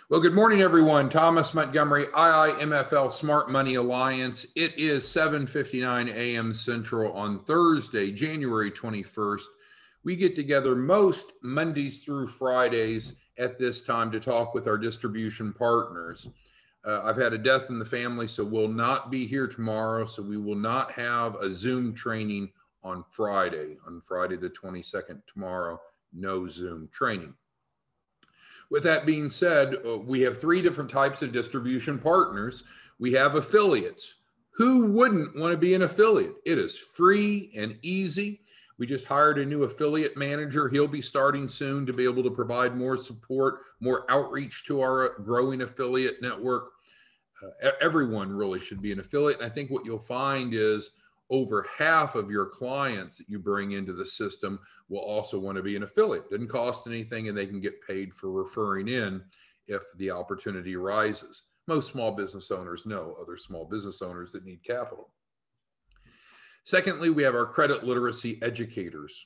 Well, good morning, everyone. Thomas Montgomery, IIMFL Smart Money Alliance. It is 7:59 a.m. Central on Thursday, January 21st. We get together most Mondays through Fridays at this time to talk with our distribution partners. I've had a death in the family, so we'll not be here tomorrow. So we will not have a Zoom training on Friday the 22nd, tomorrow, no Zoom training. With that being said, we have three different types of distribution partners. We have affiliates. Who wouldn't want to be an affiliate? It is free and easy. We just hired a new affiliate manager. He'll be starting soon to be able to provide more support, more outreach to our growing affiliate network. Everyone really should be an affiliate. And I think what you'll find is over half of your clients that you bring into the system will also want to be an affiliate. Doesn't cost anything, and they can get paid for referring in if the opportunity arises. Most small business owners know other small business owners that need capital. Secondly, we have our credit literacy educators.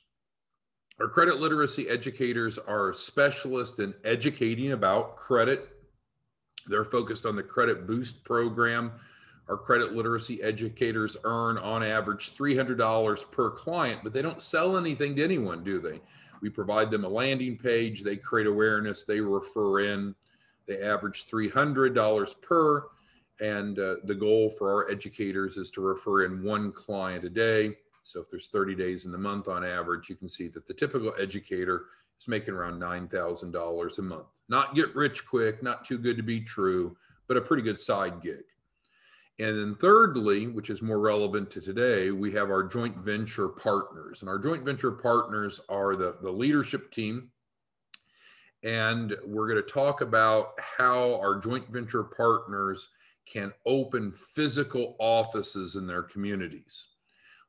Our credit literacy educators are specialists in educating about credit. They're focused on the Credit Boost program. Our credit literacy educators earn on average $300 per client, but they don't sell anything to anyone, do they? We provide them a landing page, they create awareness, they refer in, they average $300 per, and the goal for our educators is to refer in one client a day. So if there's 30 days in the month on average, you can see that the typical educator is making around $9,000 a month. Not get rich quick, not too good to be true, but a pretty good side gig. And then thirdly, which is more relevant to today, we have our joint venture partners. And our joint venture partners are the leadership team. And we're going to talk about how our joint venture partners can open physical offices in their communities.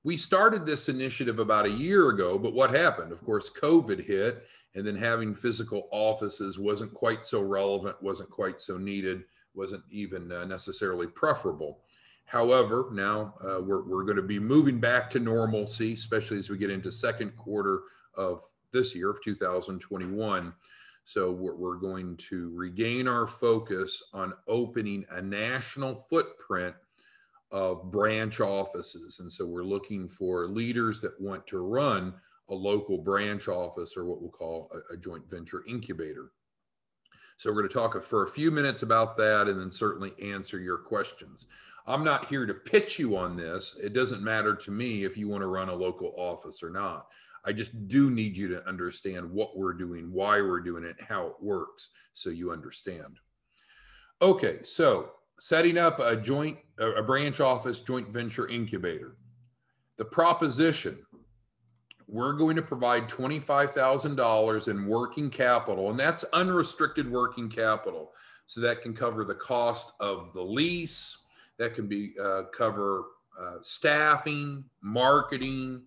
We started this initiative about a year ago, but what happened? Of course, COVID hit, and then having physical offices wasn't quite so relevant, wasn't quite so needed, wasn't even necessarily preferable. However, now we're going to be moving back to normalcy, especially as we get into second quarter of this year of 2021. So we're going to regain our focus on opening a national footprint of branch offices. And so we're looking for leaders that want to run a local branch office, or what we'll call a joint venture incubator. So we're going to talk for a few minutes about that and then certainly answer your questions. I'm not here to pitch you on this. It doesn't matter to me if you want to run a local office or not. I just do need you to understand what we're doing, why we're doing it, how it works, so you understand. Okay, so setting up a branch office joint venture incubator. The proposition: we're going to provide $25,000 in working capital, and that's unrestricted working capital. So that can cover the cost of the lease, that can be cover staffing, marketing,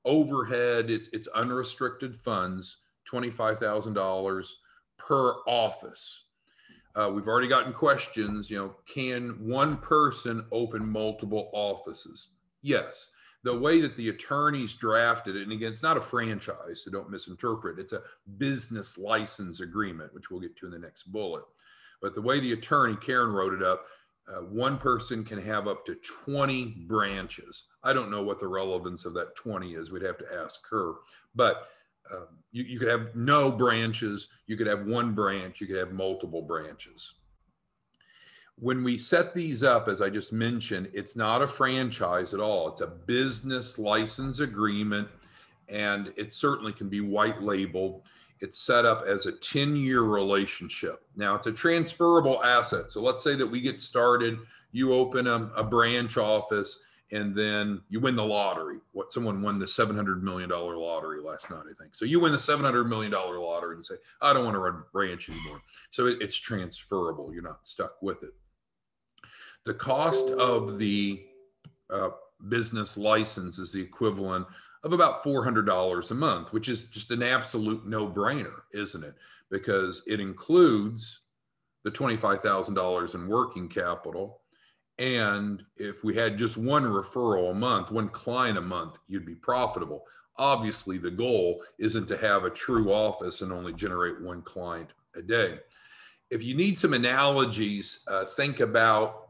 overhead. It's unrestricted funds, $25,000 per office. We've already gotten questions, can one person open multiple offices? Yes. The way that the attorneys drafted it, and again, it's not a franchise, so don't misinterpret. It's a business license agreement, which we'll get to in the next bullet. But the way the attorney, Karen, wrote it up, one person can have up to 20 branches. I don't know what the relevance of that 20 is. We'd have to ask her. But you could have no branches. You could have one branch. You could have multiple branches. When we set these up, as I just mentioned, it's not a franchise at all. It's a business license agreement, and it certainly can be white labeled. It's set up as a 10-year relationship. Now, it's a transferable asset. So let's say that we get started, you open a branch office, and then you win the lottery. Someone won the $700 million lottery last night, I think. So you win the $700 million lottery and say, I don't want to run a branch anymore. So it's transferable. You're not stuck with it. The cost of the business license is the equivalent of about $400 a month, which is just an absolute no-brainer, isn't it? Because it includes the $25,000 in working capital. And if we had just one referral a month, one client a month, you'd be profitable. Obviously, the goal isn't to have a true office and only generate one client a day. if you need some analogies, think about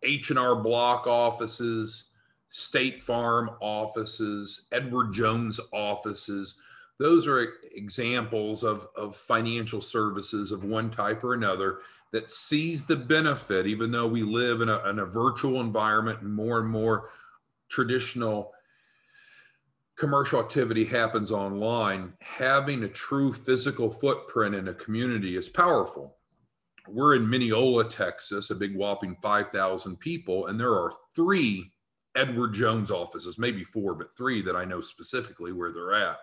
H&R Block offices, State Farm offices, Edward Jones offices. Those are examples of financial services of one type or another that sees the benefit, even though we live in a virtual environment and more traditional commercial activity happens online. Having a true physical footprint in a community is powerful. We're in Mineola, Texas, a big whopping 5,000 people, and there are 3 Edward Jones offices, maybe 4, but 3 that I know specifically where they're at.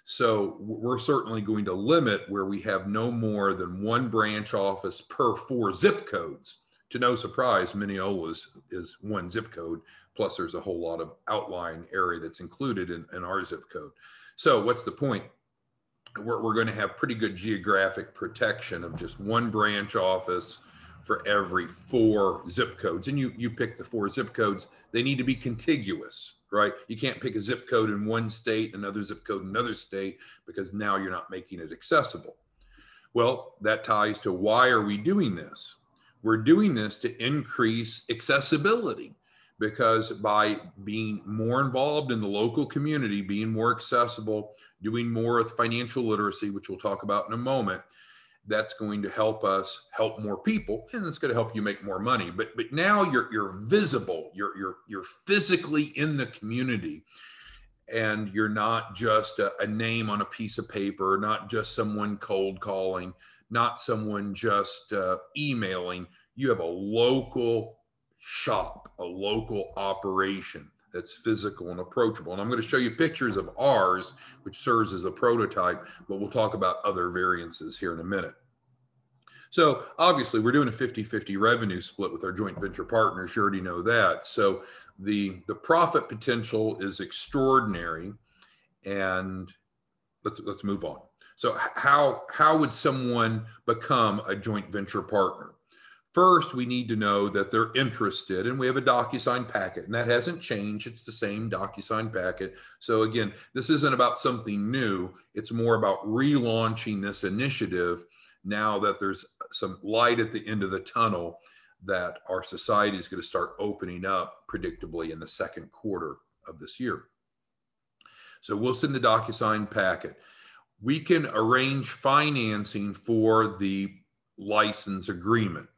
So we're certainly going to limit where we have no more than 1 branch office per 4 zip codes. To no surprise, Mineola is 1 zip code, plus there's a whole lot of outlying area that's included in our zip code. So what's the point? We're going to have pretty good geographic protection of just 1 branch office for every 4 zip codes. And you pick the 4 zip codes, they need to be contiguous, right? You can't pick a zip code in one state, another zip code in another state, because now you're not making it accessible. Well, that ties to why are we doing this? We're doing this to increase accessibility, because by being more involved in the local community, being more accessible, doing more with financial literacy, which we'll talk about in a moment, that's going to help us help more people, and it's going to help you make more money. But now you're visible, you're physically in the community, and you're not just a name on a piece of paper, not just someone cold calling, not someone just emailing. You have a local shop, a local operation that's physical and approachable. And I'm going to show you pictures of ours, which serves as a prototype, but we'll talk about other variances here in a minute. So obviously we're doing a 50-50 revenue split with our joint venture partners. You already know that. So the profit potential is extraordinary. And let's move on. So how would someone become a joint venture partner? First, we need to know that they're interested, and we have a DocuSign packet, and that hasn't changed. It's the same DocuSign packet. So again, this isn't about something new. It's more about relaunching this initiative now that there's some light at the end of the tunnel, that our society is going to start opening up predictably in the second quarter of this year. So we'll send the DocuSign packet. We can arrange financing for the license agreement.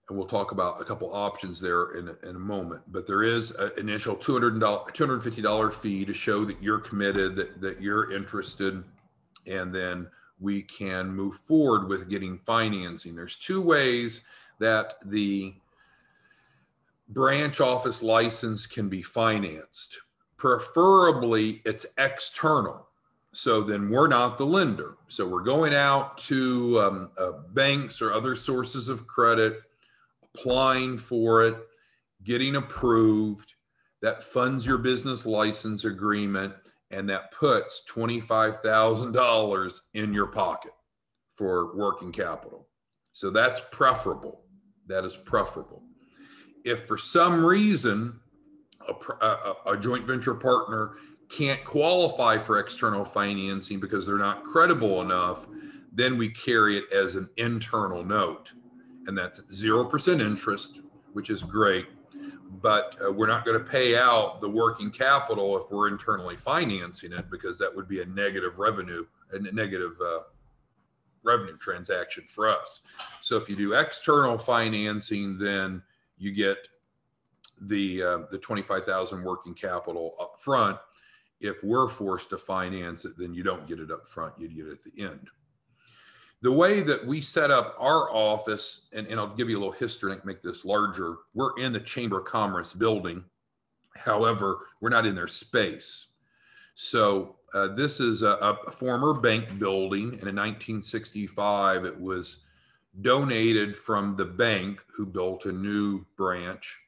And we'll talk about a couple options there in a moment. But there is an initial $250 fee to show that you're committed, that you're interested, and then we can move forward with getting financing. There's 2 ways that the branch office license can be financed. Preferably, it's external. So then we're not the lender. So we're going out to banks or other sources of credit, applying for it, getting approved. That funds your business license agreement, and that puts $25,000 in your pocket for working capital. So that's preferable. That is preferable. If for some reason a joint venture partner can't qualify for external financing because they're not credible enough, then we carry it as an internal note. And that's 0% interest, which is great. But we're not going to pay out the working capital if we're internally financing it, because that would be a negative revenue transaction for us. So if you do external financing, then you get the $25,000 working capital up front. If we're forced to finance it, then you don't get it up front, you get it at the end. The way that we set up our office, and I'll give you a little history and make this larger. We're in the Chamber of Commerce building. However, we're not in their space. So this is a former bank building. And in 1965, it was donated from the bank, who built a new branch,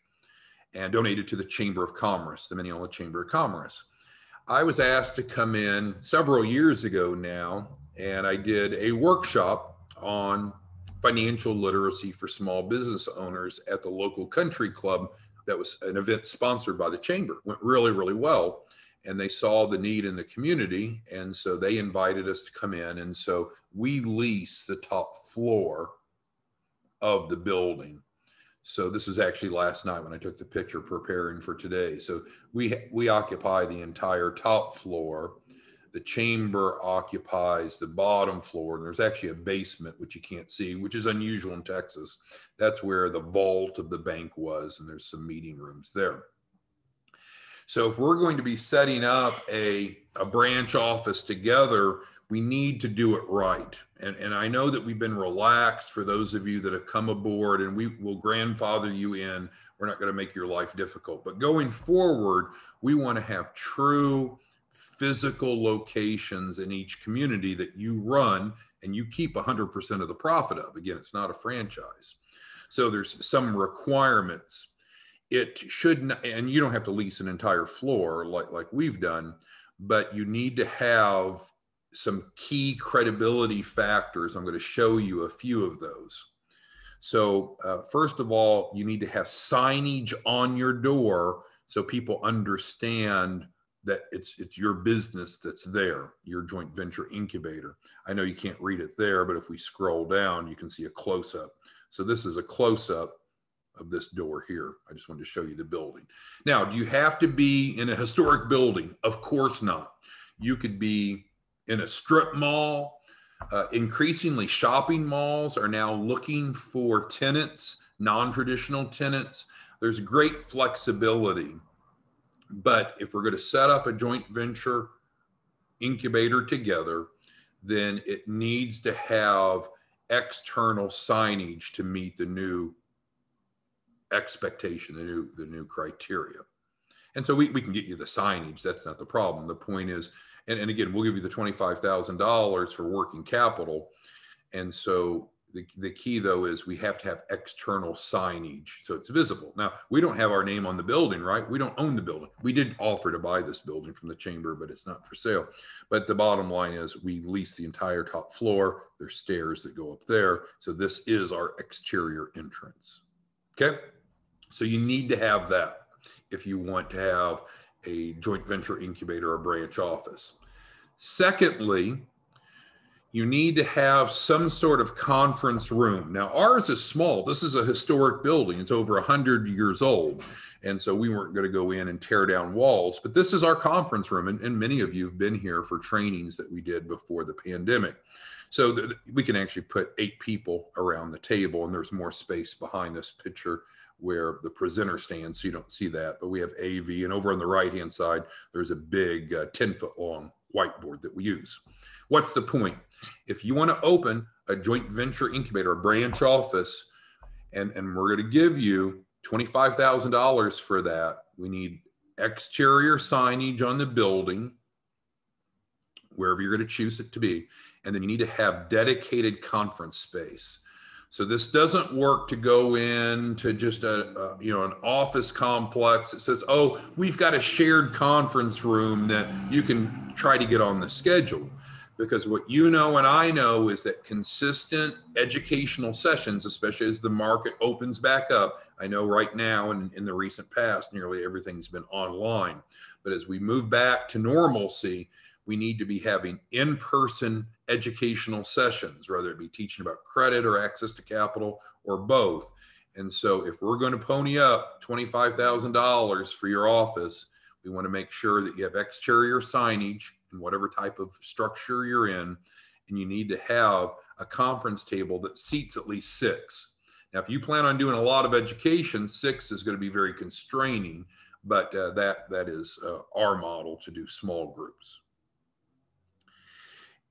and donated to the Chamber of Commerce, the Mineola Chamber of Commerce. I was asked to come in several years ago now, and I did a workshop on financial literacy for small business owners at the local country club. That was an event sponsored by the chamber. Went really, really well. and they saw the need in the community. And so they invited us to come in. And so we lease the top floor of the building. So this was actually last night when I took the picture preparing for today. So we occupy the entire top floor. The chamber occupies the bottom floor, and there's actually a basement, which you can't see, which is unusual in Texas. That's where the vault of the bank was, and there's some meeting rooms there. So if we're going to be setting up a branch office together, we need to do it right. And I know that we've been relaxed for those of you that have come aboard, and we will grandfather you in. We're not going to make your life difficult. But going forward, we want to have true physical locations in each community that you run and you keep 100% of the profit of. Again, it's not a franchise. So there's some requirements. It should not, and you don't have to lease an entire floor like we've done, but you need to have some key credibility factors. I'm going to show you a few of those. So first of all, you need to have signage on your door so people understand that it's your business that's there, your joint venture incubator. I know you can't read it there, but if we scroll down, you can see a close-up. So this is a close-up of this door here. I just wanted to show you the building. Now, do you have to be in a historic building? Of course not. You could be in a strip mall. Increasingly, shopping malls are now looking for tenants, non-traditional tenants. There's great flexibility. But if we're going to set up a joint venture incubator together, then it needs to have external signage to meet the new expectation, the new criteria. And so we can get you the signage. That's not the problem. The point is, and again, we'll give you the $25,000 for working capital. And so the key though is we have to have external signage so it's visible. Now, we don't have our name on the building, right? We don't own the building. We did offer to buy this building from the chamber, but it's not for sale. But the bottom line is we lease the entire top floor. There's stairs that go up there. So this is our exterior entrance. Okay. So you need to have that if you want to have a joint venture incubator or branch office. Secondly, you need to have some sort of conference room. Now, ours is small. This is a historic building. It's over 100 years old. And so we weren't going to go in and tear down walls, but this is our conference room. And many of you have been here for trainings that we did before the pandemic. So we can actually put 8 people around the table, and there's more space behind this picture where the presenter stands, so you don't see that, but we have AV, and over on the right-hand side, there's a big 10-foot long whiteboard that we use. What's the point? If you want to open a joint venture incubator, a branch office, and we're going to give you $25,000 for that, we need exterior signage on the building, wherever you're going to choose it to be, and then you need to have dedicated conference space. So this doesn't work to go into just an office complex that says, oh, we've got a shared conference room that you can try to get on the schedule. Because what you know and I know is that consistent educational sessions, especially as the market opens back up, I know right now and in the recent past, nearly everything's been online. But as we move back to normalcy, we need to be having in-person educational sessions, whether it be teaching about credit or access to capital or both. And so if we're going to pony up $25,000 for your office, we want to make sure that you have exterior signage in whatever type of structure you're in, and you need to have a conference table that seats at least 6. Now, if you plan on doing a lot of education, 6 is going to be very constraining, but that is our model to do small groups.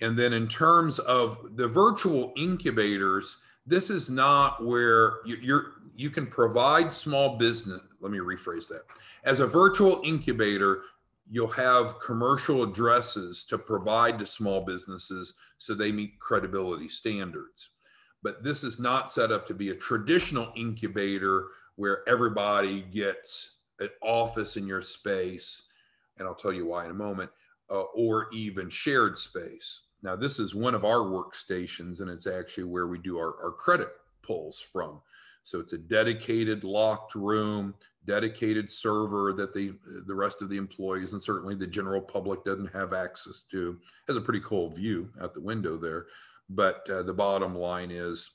And then in terms of the virtual incubators, this is not where you can provide small business. Let me rephrase that. As a virtual incubator, you'll have commercial addresses to provide to small businesses so they meet credibility standards. But this is not set up to be a traditional incubator where everybody gets an office in your space, and I'll tell you why in a moment, or even shared space. Now, this is one of our workstations, and it's actually where we do our credit pulls from. So it's a dedicated locked room, dedicated server that the rest of the employees and certainly the general public doesn't have access to. Has a pretty cool view out the window there. But the bottom line is,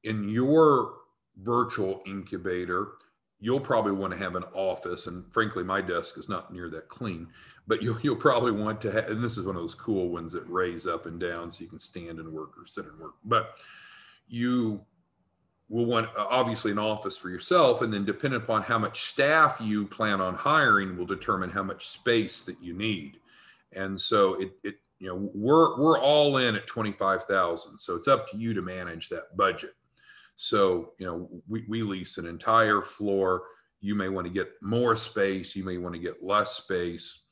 in your virtual incubator, you'll probably want to have an office. And frankly, my desk is not near that clean, but you'll probably want to have, and this is one of those cool ones that raise up and down so you can stand and work or sit and work. But you will want obviously an office for yourself, and then depending upon how much staff you plan on hiring will determine how much space that you need. And so we're all in at 25,000. So it's up to you to manage that budget. So, we lease an entire floor. You may want to get more space. You may want to get less space,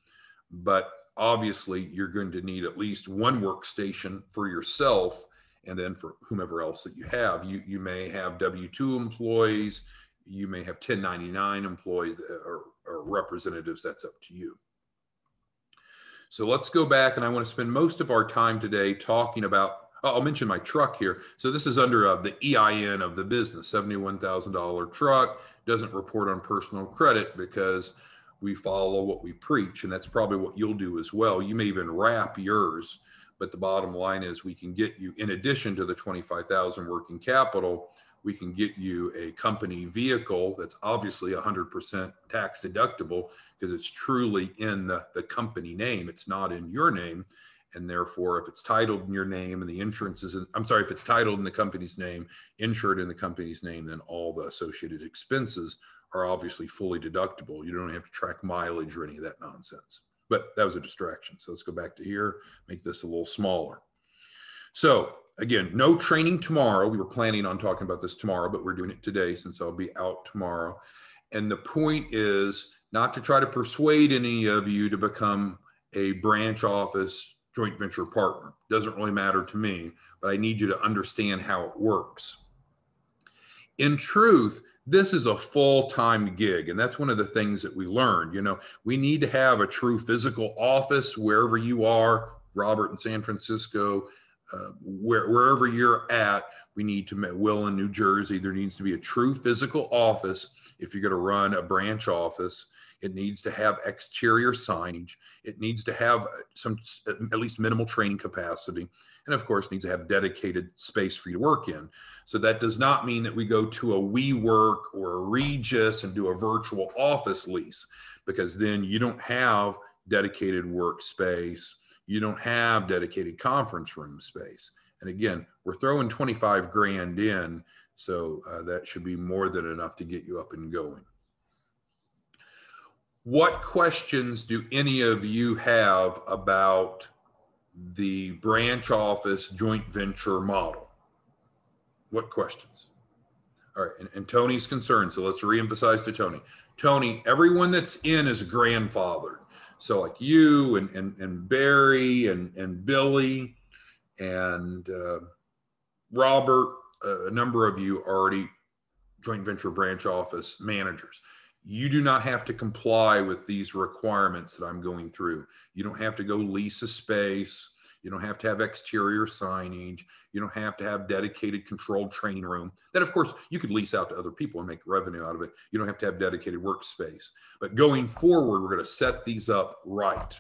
but obviously you're going to need at least one workstation for yourself. And then for whomever else that you have, you may have W-2 employees. You may have 1099 employees or representatives. That's up to you. So let's go back, and I want to spend most of our time today talking about, I'll mention my truck here. So this is under the EIN of the business, $71,000 truck, doesn't report on personal credit because we follow what we preach. And that's probably what you'll do as well. You may even wrap yours, but the bottom line is we can get you, in addition to the 25,000 working capital, we can get you a company vehicle that's obviously 100% tax deductible because it's truly in the company name. It's not in your name. And therefore, if it's titled in your name and the insurance is if it's titled in the company's name, insured in the company's name, then all the associated expenses are obviously fully deductible. You don't have to track mileage or any of that nonsense. But that was a distraction. So let's go back to here, make this a little smaller. So again, no training tomorrow. We were planning on talking about this tomorrow, but we're doing it today since I'll be out tomorrow. And the point is not to try to persuade any of you to become a branch office joint venture partner. Doesn't really matter to me, but I need you to understand how it works. In truth, this is a full-time gig, and that's one of the things that we learned. We need to have a true physical office wherever you are, Robert in San Francisco, wherever you're at. We need to, Will in New Jersey, there needs to be a true physical office if you're going to run a branch office. It needs to have exterior signage. It needs to have some, at least minimal training capacity. And of course, needs to have dedicated space for you to work in. So that does not mean that we go to a WeWork or a Regus and do a virtual office lease, because then you don't have dedicated workspace. You don't have dedicated conference room space. And again, we're throwing 25 grand in. So that should be more than enough to get you up and going. What questions do any of you have about the branch office joint venture model? What questions? All right, and Tony's concerned, so let's reemphasize to Tony. Tony, everyone that's in is grandfathered. So like you and Barry and Billy and Robert, a number of you are already joint venture branch office managers. You do not have to comply with these requirements that I'm going through. You don't have to go lease a space. You don't have to have exterior signage. You don't have to have dedicated controlled training room. That, of course, you could lease out to other people and make revenue out of it. You don't have to have dedicated workspace. But going forward, we're going to set these up right.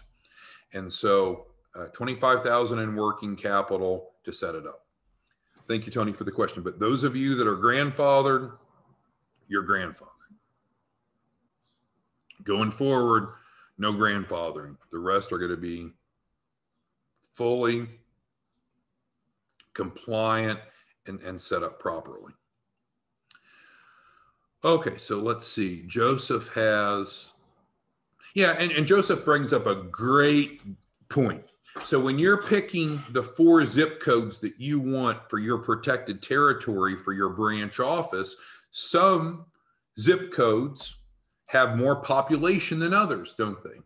And so 25,000 in working capital to set it up. Thank you, Tony, for the question. But those of you that are grandfathered, you're grandfathered. Going forward, no grandfathering. The rest are going to be fully compliant and set up properly. Okay, so let's see. Joseph has, and Joseph brings up a great point. So when you're picking the 4 zip codes that you want for your protected territory for your branch office, some zip codes have more population than others, don't they?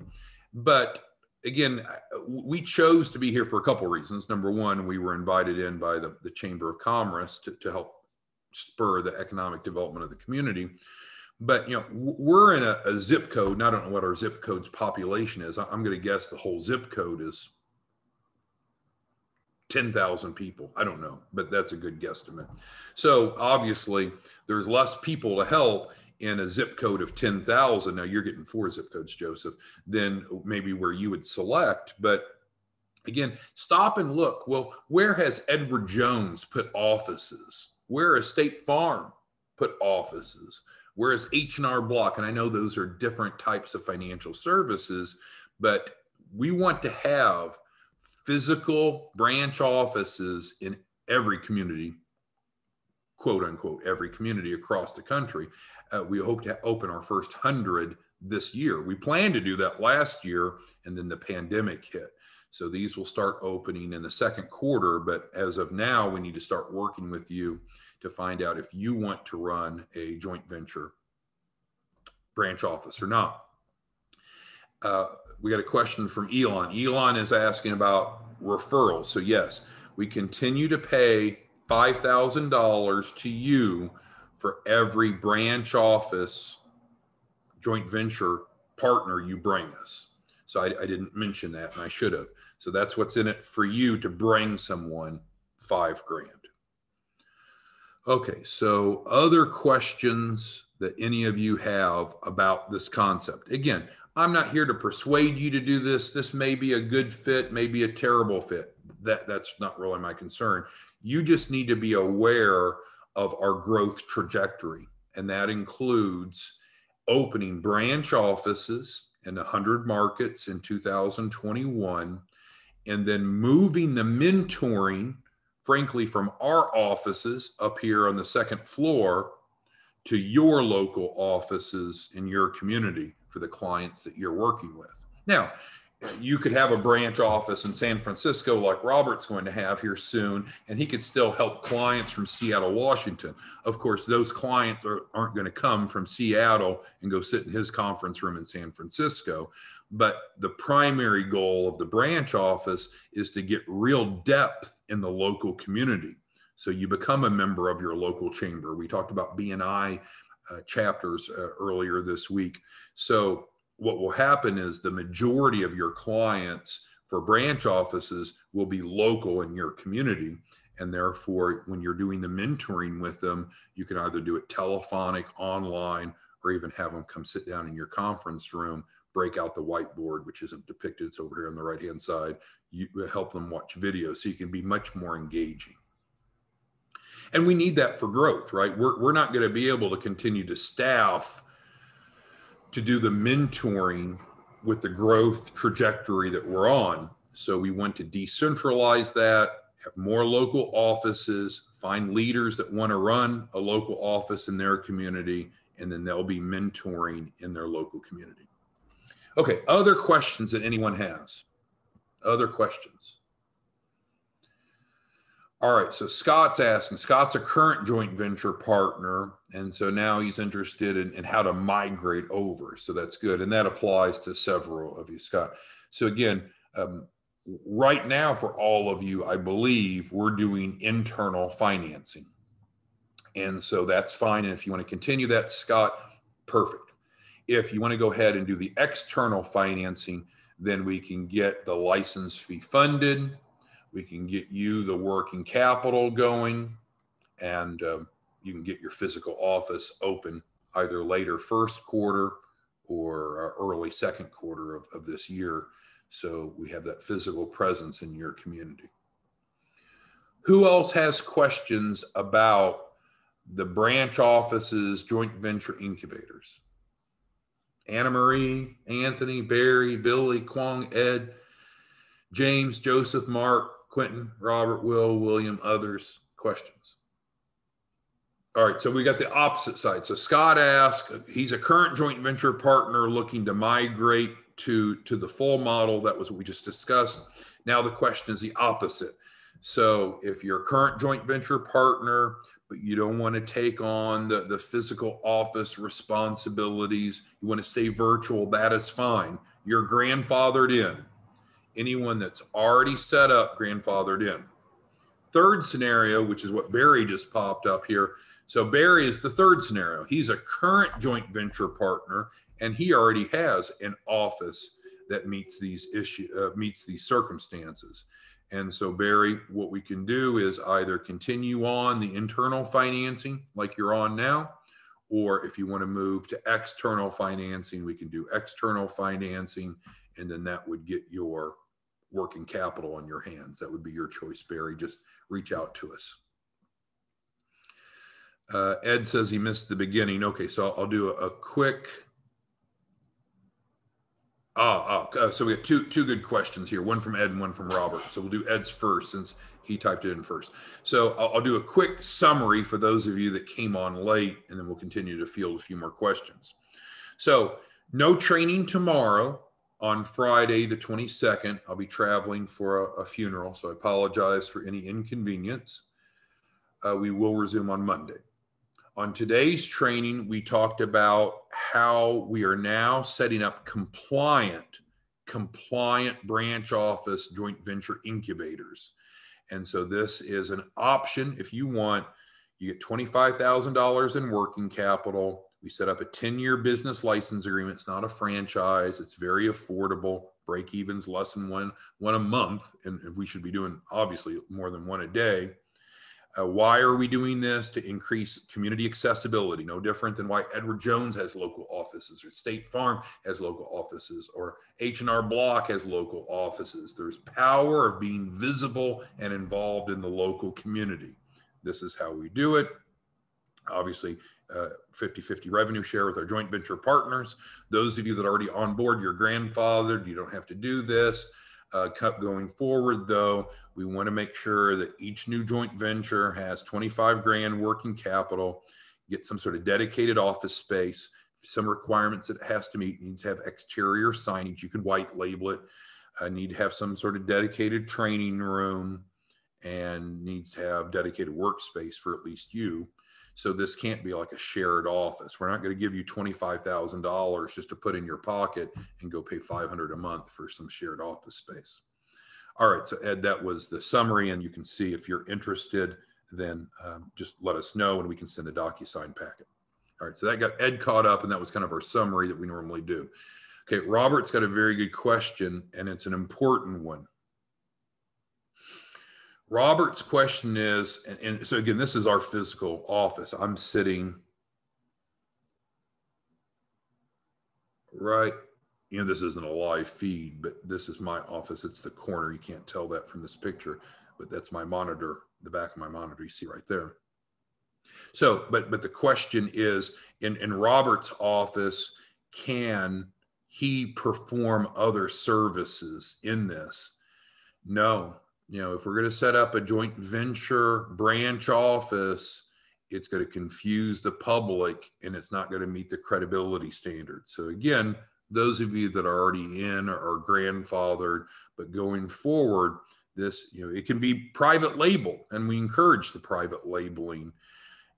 But again, we chose to be here for a couple of reasons. Number one, we were invited in by the Chamber of Commerce to help spur the economic development of the community. But we're in a zip code, and I don't know what our zip code's population is. I'm going to guess the whole zip code is 10,000 people. I don't know, but that's a good guesstimate. So obviously there's less people to help in a zip code of 10,000. Now you're getting 4 zip codes, Joseph, than maybe where you would select. But again, stop and look. Well, where has Edward Jones put offices? Where has State Farm put offices? Where is H&R Block? And I know those are different types of financial services, but we want to have physical branch offices in every community, quote unquote, every community across the country. We hope to open our first 100 this year. We planned to do that last year, and then the pandemic hit. So these will start opening in the second quarter, but as of now, we need to start working with you to find out if you want to run a joint venture branch office or not. We got a question from Elon. Elon is asking about referrals. So yes, we continue to pay $5,000 to you for every branch office joint venture partner you bring us. So I didn't mention that, and I should have. So that's what's in it for you to bring someone, $5,000. Okay, so other questions that any of you have about this concept. Again, I'm not here to persuade you to do this. This may be a good fit, maybe a terrible fit. That's not really my concern. You just need to be aware of our growth trajectory, and that includes opening branch offices in 100 markets in 2021, and then moving the mentoring, frankly, from our offices up here on the second floor to your local offices in your community for the clients that you're working with. Now, you could have a branch office in San Francisco like Robert's going to have here soon, and he could still help clients from Seattle, Washington. Of course, those clients aren't going to come from Seattle and go sit in his conference room in San Francisco. But the primary goal of the branch office is to get real depth in the local community. So you become a member of your local chamber. We talked about B&I chapters earlier this week. So what will happen is the majority of your clients for branch offices will be local in your community. And therefore, when you're doing the mentoring with them, you can either do it telephonic, online, or even have them come sit down in your conference room, break out the whiteboard, which isn't depicted, it's over here on the right-hand side. You help them watch videos so you can be much more engaging. And we need that for growth, right? We're not going to be able to continue to staff to do the mentoring with the growth trajectory that we're on. So we want to decentralize that, have more local offices, find leaders that want to run a local office in their community, and then they'll be mentoring in their local community. Okay, other questions that anyone has? Other questions? All right, so Scott's asking. Scott's a current joint venture partner, and so now he's interested in how to migrate over. So that's good, and that applies to several of you, Scott. So again, right now for all of you, I believe we're doing internal financing. And so that's fine, and if you want to continue that, Scott, perfect. If you want to go ahead and do the external financing, then we can get the license fee funded. We can get you the working capital going, and you can get your physical office open either later first quarter or early second quarter of this year. So we have that physical presence in your community. Who else has questions about the branch offices, joint venture incubators? Anna Marie, Anthony, Barry, Billy, Kwong, Ed, James, Joseph, Mark, Quentin, Robert, Will, William, others, questions? All right, so we got the opposite side. So Scott asked, he's a current joint venture partner looking to migrate to the full model. That was what we just discussed. Now the question is the opposite. So if you're a current joint venture partner, but you don't want to take on the physical office responsibilities, you want to stay virtual, that is fine. You're grandfathered in. Anyone that's already set up, grandfathered in. Third scenario, which is what Barry just popped up here. So Barry is the third scenario. He's a current joint venture partner, and he already has an office that meets these circumstances. And so, Barry, what we can do is either continue on the internal financing like you're on now, or if you want to move to external financing, we can do external financing, and then that would get your working capital on your hands. That would be your choice, Barry. Just reach out to us. Ed says he missed the beginning. Okay, so I'll do a quick. So we have two good questions here, one from Ed and one from Robert. So we'll do Ed's first since he typed it in first. So I'll do a quick summary for those of you that came on late, and then we'll continue to field a few more questions. So no training tomorrow. On Friday, the 22nd, I'll be traveling for a funeral, so I apologize for any inconvenience. We will resume on Monday. On today's training, we talked about how we are now setting up compliant branch office joint venture incubators. And so this is an option. If you want, you get $25,000 in working capital. We set up a 10-year business license agreement. It's not a franchise. It's very affordable. Break even's less than one a month. And if we should be doing, obviously, more than one a day. Why are we doing this? To increase community accessibility. No different than why Edward Jones has local offices, or State Farm has local offices, or H&R Block has local offices. There's power of being visible and involved in the local community. This is how we do it. Obviously, 50-50 revenue share with our joint venture partners. Those of you that are already on board, you're grandfathered. You don't have to do this. Going forward, though, we want to make sure that each new joint venture has 25 grand working capital, get some sort of dedicated office space, some requirements that it has to meet. It needs to have exterior signage. You can white label it. Need to have some sort of dedicated training room, and needs to have dedicated workspace for at least you. So this can't be like a shared office. We're not going to give you $25,000 just to put in your pocket and go pay $500 a month for some shared office space. All right, so Ed, that was the summary, and you can see if you're interested, then just let us know and we can send the DocuSign packet. All right, so that got Ed caught up, and that was kind of our summary that we normally do. Okay, Robert's got a very good question, and it's an important one. Robert's question is, and so again, this is our physical office. I'm sitting right, this isn't a live feed, but this is my office. It's the corner. You can't tell that from this picture, but that's my monitor, the back of my monitor you see right there. So, but the question is, in Robert's office, can he perform other services in this? No. If we're going to set up a joint venture branch office, it's going to confuse the public, and it's not going to meet the credibility standards. So again, those of you that are already in are grandfathered, but going forward, this, it can be private label, and we encourage the private labeling,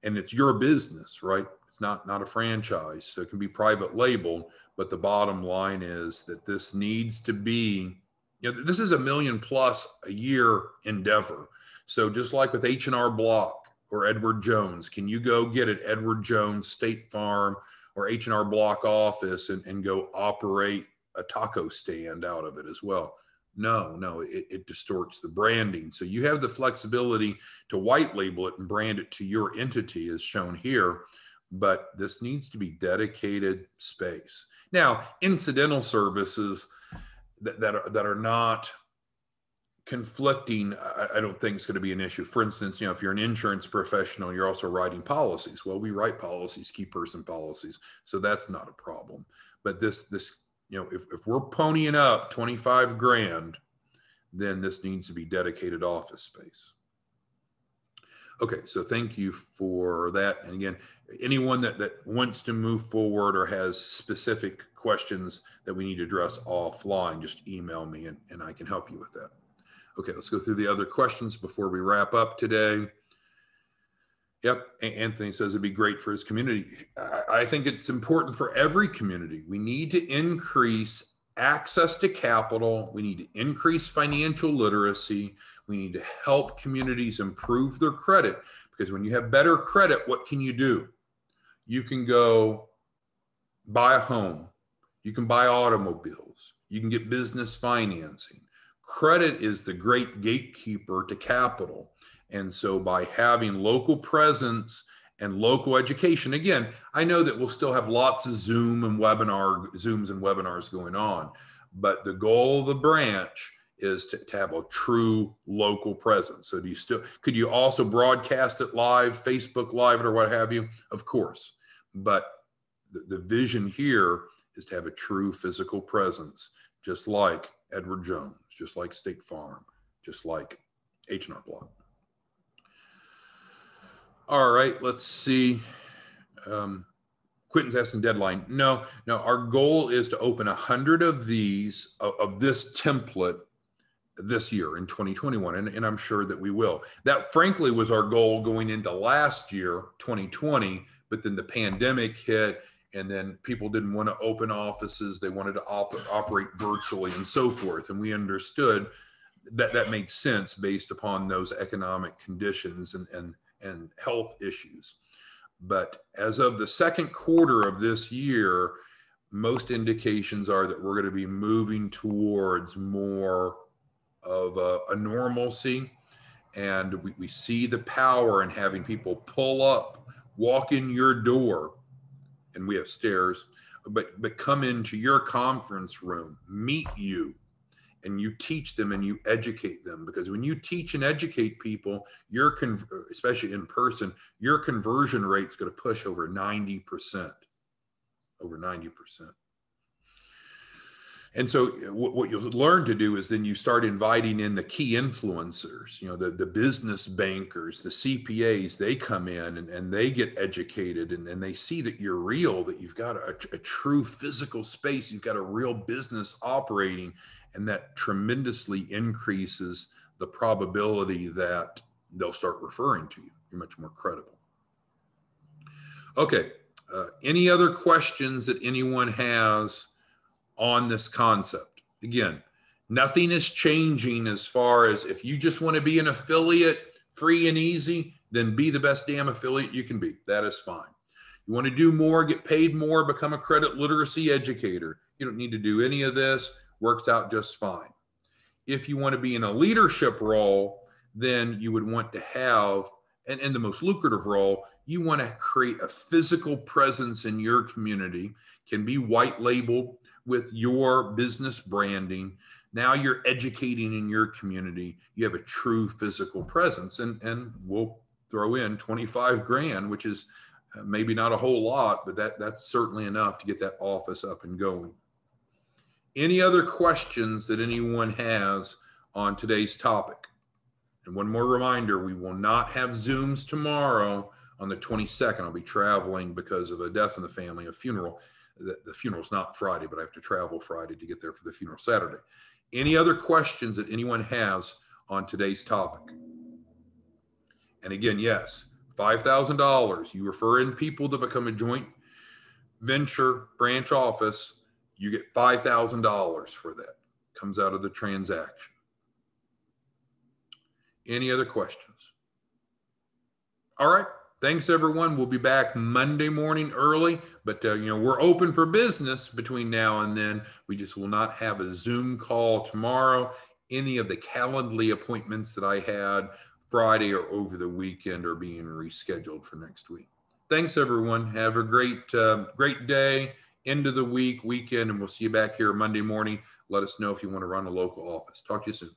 and it's your business, right? It's not a franchise, so it can be private label, but the bottom line is that this needs to be, this is $1 million+ a year endeavor. So just like with H&R Block or Edward Jones, can you go get an Edward Jones, State Farm, or H&R Block office and go operate a taco stand out of it as well? No, it distorts the branding. So you have the flexibility to white label it and brand it to your entity as shown here, but this needs to be dedicated space. Now, incidental services that are not conflicting, I don't think it's going to be an issue. For instance, if you're an insurance professional, you're also writing policies. Well, we write policies, key person policies, so that's not a problem. But this if we're ponying up 25 grand, then this needs to be dedicated office space. Okay, so thank you for that. And again, anyone that wants to move forward or has specific questions that we need to address offline, just email me and I can help you with that. Okay, let's go through the other questions before we wrap up today. Yep, Anthony says it'd be great for his community. I think it's important for every community. We need to increase access to capital. We need to increase financial literacy. We need to help communities improve their credit, because when you have better credit, what can you do? You can go buy a home. You can buy automobiles. You can get business financing. Credit is the great gatekeeper to capital. And so by having local presence and local education, again, I know that we'll still have lots of Zooms and webinars going on, but the goal of the branch is to have a true local presence. So could you also broadcast it live, Facebook Live or what have you? Of course, but the vision here is to have a true physical presence, just like Edward Jones, just like State Farm, just like H&R Block. All right, let's see. Quentin's asking deadline. No, our goal is to open 100 of these, of this template this year in 2021, and I'm sure that we will. That frankly was our goal going into last year, 2020, but then the pandemic hit, and then people didn't want to open offices. They wanted to operate virtually and so forth. And we understood that that made sense based upon those economic conditions and health issues. But as of the second quarter of this year, most indications are that we're going to be moving towards more of a normalcy. And we see the power in having people pull up, walk in your door, and we have stairs, but come into your conference room, meet you, and you teach them and you educate them. Because when you teach and educate people, especially in person, your conversion rate's going to push over 90%, over 90%. And so what you'll learn to do is then you start inviting in the key influencers, the business bankers, the CPAs. They come in and they get educated and they see that you're real, that you've got a true physical space, you've got a real business operating, and that tremendously increases the probability that they'll start referring to you. You're much more credible. Okay, any other questions that anyone has on this concept? Again, nothing is changing as far as if you just want to be an affiliate free and easy, then be the best damn affiliate you can be. That is fine. You want to do more, get paid more, become a credit literacy educator. You don't need to do any of this. Works out just fine. If you want to be in a leadership role, then you would want to have, and in the most lucrative role, you want to create a physical presence in your community, can be white labeled with your business branding. Now you're educating in your community. You have a true physical presence, and we'll throw in 25 grand, which is maybe not a whole lot, but that's certainly enough to get that office up and going. Any other questions that anyone has on today's topic? And one more reminder, we will not have Zooms tomorrow on the 22nd. I'll be traveling because of a death in the family, a funeral. The funeral's not Friday, but I have to travel Friday to get there for the funeral Saturday. Any other questions that anyone has on today's topic? And again, yes, $5,000. You refer in people that become a joint venture branch office, you get $5,000 for that. Comes out of the transaction. Any other questions? All right. Thanks, everyone. We'll be back Monday morning early, but we're open for business between now and then. We just will not have a Zoom call tomorrow. Any of the Calendly appointments that I had Friday or over the weekend are being rescheduled for next week. Thanks, everyone. Have a great day, end of the week, weekend, and we'll see you back here Monday morning. Let us know if you want to run a local office. Talk to you soon.